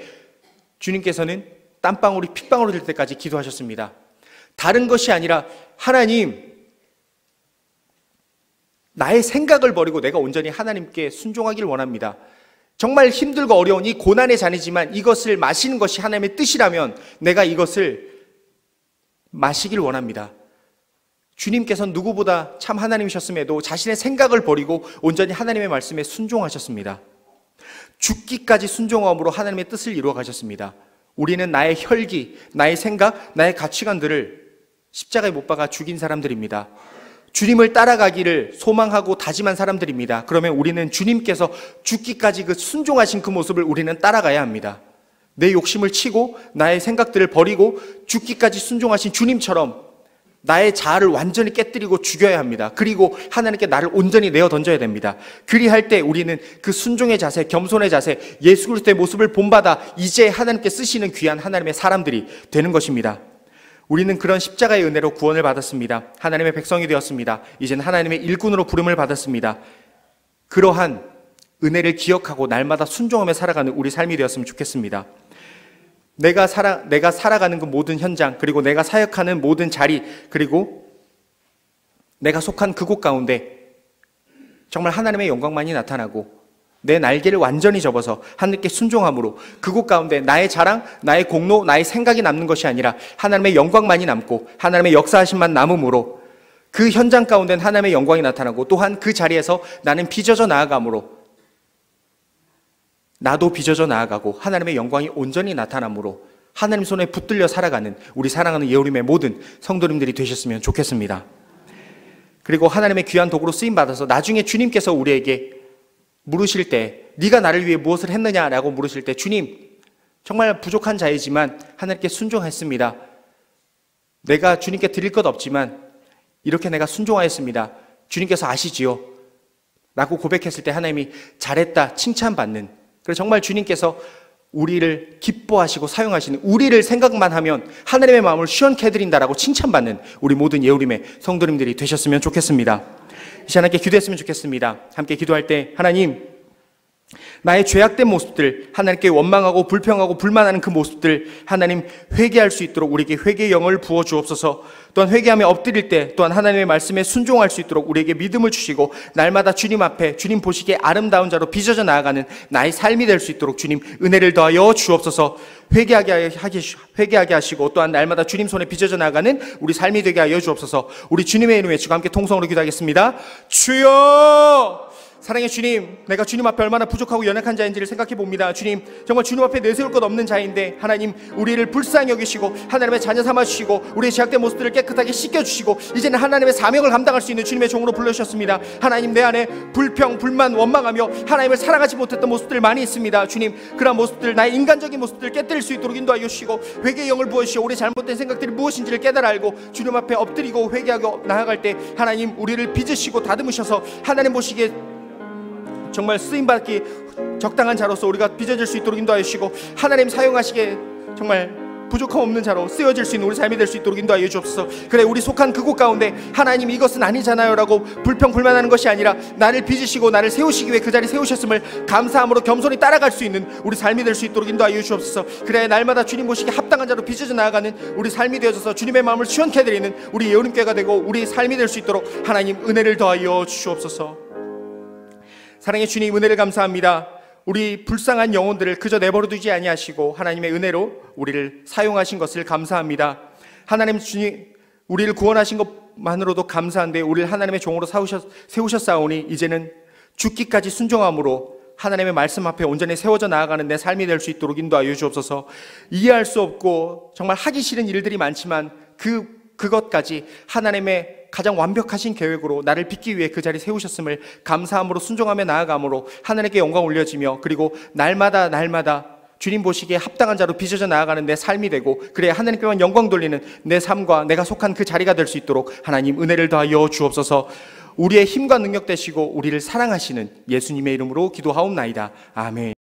[SPEAKER 1] 주님께서는 땀방울이 핏방울이 될 때까지 기도하셨습니다. 다른 것이 아니라 하나님, 나의 생각을 버리고 내가 온전히 하나님께 순종하기를 원합니다. 정말 힘들고 어려운 이 고난의 잔이지만 이것을 마시는 것이 하나님의 뜻이라면 내가 이것을 마시길 원합니다. 주님께서는 누구보다 참 하나님이셨음에도 자신의 생각을 버리고 온전히 하나님의 말씀에 순종하셨습니다. 죽기까지 순종함으로 하나님의 뜻을 이루어 가셨습니다. 우리는 나의 혈기, 나의 생각, 나의 가치관들을 십자가에 못 박아 죽인 사람들입니다. 주님을 따라가기를 소망하고 다짐한 사람들입니다. 그러면 우리는 주님께서 죽기까지 그 순종하신 그 모습을 우리는 따라가야 합니다. 내 욕심을 치고 나의 생각들을 버리고 죽기까지 순종하신 주님처럼 나의 자아를 완전히 깨뜨리고 죽여야 합니다. 그리고 하나님께 나를 온전히 내어 던져야 됩니다. 그리할 때 우리는 그 순종의 자세, 겸손의 자세, 예수 그리스도의 모습을 본받아 이제 하나님께 쓰시는 귀한 하나님의 사람들이 되는 것입니다. 우리는 그런 십자가의 은혜로 구원을 받았습니다. 하나님의 백성이 되었습니다. 이제는 하나님의 일꾼으로 부름을 받았습니다. 그러한 은혜를 기억하고 날마다 순종하며 살아가는 우리 삶이 되었으면 좋겠습니다. 내가 살아가는 그 모든 현장, 그리고 내가 사역하는 모든 자리, 그리고 내가 속한 그곳 가운데 정말 하나님의 영광만이 나타나고 내 날개를 완전히 접어서 하늘께 순종함으로 그곳 가운데 나의 자랑, 나의 공로, 나의 생각이 남는 것이 아니라 하나님의 영광만이 남고 하나님의 역사하심만 남음으로 그 현장 가운데는 하나님의 영광이 나타나고 또한 그 자리에서 나는 빚어져 나아감으로 나도 빚어져 나아가고 하나님의 영광이 온전히 나타남으로 하나님 손에 붙들려 살아가는 우리 사랑하는 예우림의 모든 성도님들이 되셨으면 좋겠습니다. 그리고 하나님의 귀한 도구로 쓰임받아서 나중에 주님께서 우리에게 물으실 때 네가 나를 위해 무엇을 했느냐라고 물으실 때 주님, 정말 부족한 자이지만 하나님께 순종했습니다. 내가 주님께 드릴 것 없지만 이렇게 내가 순종하였습니다. 주님께서 아시지요? 라고 고백했을 때 하나님이 잘했다 칭찬받는, 그래서 정말 주님께서 우리를 기뻐하시고 사용하시는, 우리를 생각만 하면 하나님의 마음을 시원케 해드린다라고 칭찬받는 우리 모든 예우림의 성도님들이 되셨으면 좋겠습니다. 이 시간 함께 기도했으면 좋겠습니다. 함께 기도할 때 하나님, 나의 죄악된 모습들, 하나님께 원망하고 불평하고 불만하는 그 모습들 하나님 회개할 수 있도록 우리에게 회개의 영을 부어 주옵소서. 또한 회개하며 엎드릴 때 또한 하나님의 말씀에 순종할 수 있도록 우리에게 믿음을 주시고 날마다 주님 앞에 주님 보시기에 아름다운 자로 빚어져 나아가는 나의 삶이 될 수 있도록 주님 은혜를 더하여 주옵소서. 회개하게 하시고 또한 날마다 주님 손에 빚어져 나아가는 우리 삶이 되게 하여 주옵소서. 우리 주님의 이름 외치고 함께 통성으로 기도하겠습니다. 주여! 사랑의 주님, 내가 주님 앞에 얼마나 부족하고 연약한 자인지를 생각해 봅니다. 주님, 정말 주님 앞에 내세울 것 없는 자인데 하나님 우리를 불쌍히 여기시고 하나님의 자녀 삼아주시고 우리의 죄악된 모습들을 깨끗하게 씻겨주시고 이제는 하나님의 사명을 감당할 수 있는 주님의 종으로 불러주셨습니다. 하나님, 내 안에 불평, 불만, 원망하며 하나님을 사랑하지 못했던 모습들 많이 있습니다. 주님, 그런 모습들, 나의 인간적인 모습들을 깨뜨릴 수 있도록 인도하여 주시고 회개의 영을 부어주시고 우리의 잘못된 생각들이 무엇인지를 깨달아 알고 주님 앞에 엎드리고 회개하고 나아갈 때 하나님 우리를 빚으시고 다듬으셔서 하나님 보시기에 정말 쓰임받기 적당한 자로서 우리가 빚어질 수 있도록 인도하여 주시고 하나님 사용하시기에 정말 부족함 없는 자로 쓰여질 수 있는 우리 삶이 될 수 있도록 인도하여 주옵소서. 그래, 우리 속한 그곳 가운데 하나님 이것은 아니잖아요 라고 불평 불만하는 것이 아니라 나를 빚으시고 나를 세우시기 위해 그 자리에 세우셨음을 감사함으로 겸손히 따라갈 수 있는 우리 삶이 될 수 있도록 인도하여 주옵소서. 그래, 날마다 주님 보시기에 합당한 자로 빚어져 나아가는 우리 삶이 되어져서 주님의 마음을 시원케 해드리는 우리 예우님께가 되고 우리 삶이 될 수 있도록 하나님 은혜를 더하여 주옵소서. 사랑의 주님, 은혜를 감사합니다. 우리 불쌍한 영혼들을 그저 내버려두지 아니하시고 하나님의 은혜로 우리를 사용하신 것을 감사합니다. 하나님 주님, 우리를 구원하신 것만으로도 감사한데 우리를 하나님의 종으로 세우셨사오니 이제는 죽기까지 순종함으로 하나님의 말씀 앞에 온전히 세워져 나아가는 내 삶이 될 수 있도록 인도하여 주옵소서. 이해할 수 없고 정말 하기 싫은 일들이 많지만 그것까지 하나님의 가장 완벽하신 계획으로 나를 빚기 위해 그 자리 세우셨음을 감사함으로 순종하며 나아감으로 하나님께 영광 올려지며, 그리고 날마다 주님 보시기에 합당한 자로 빚어져 나아가는 내 삶이 되고, 그래야 하나님께만 영광 돌리는 내 삶과 내가 속한 그 자리가 될 수 있도록 하나님 은혜를 더하여 주옵소서. 우리의 힘과 능력 되시고 우리를 사랑하시는 예수님의 이름으로 기도하옵나이다. 아멘.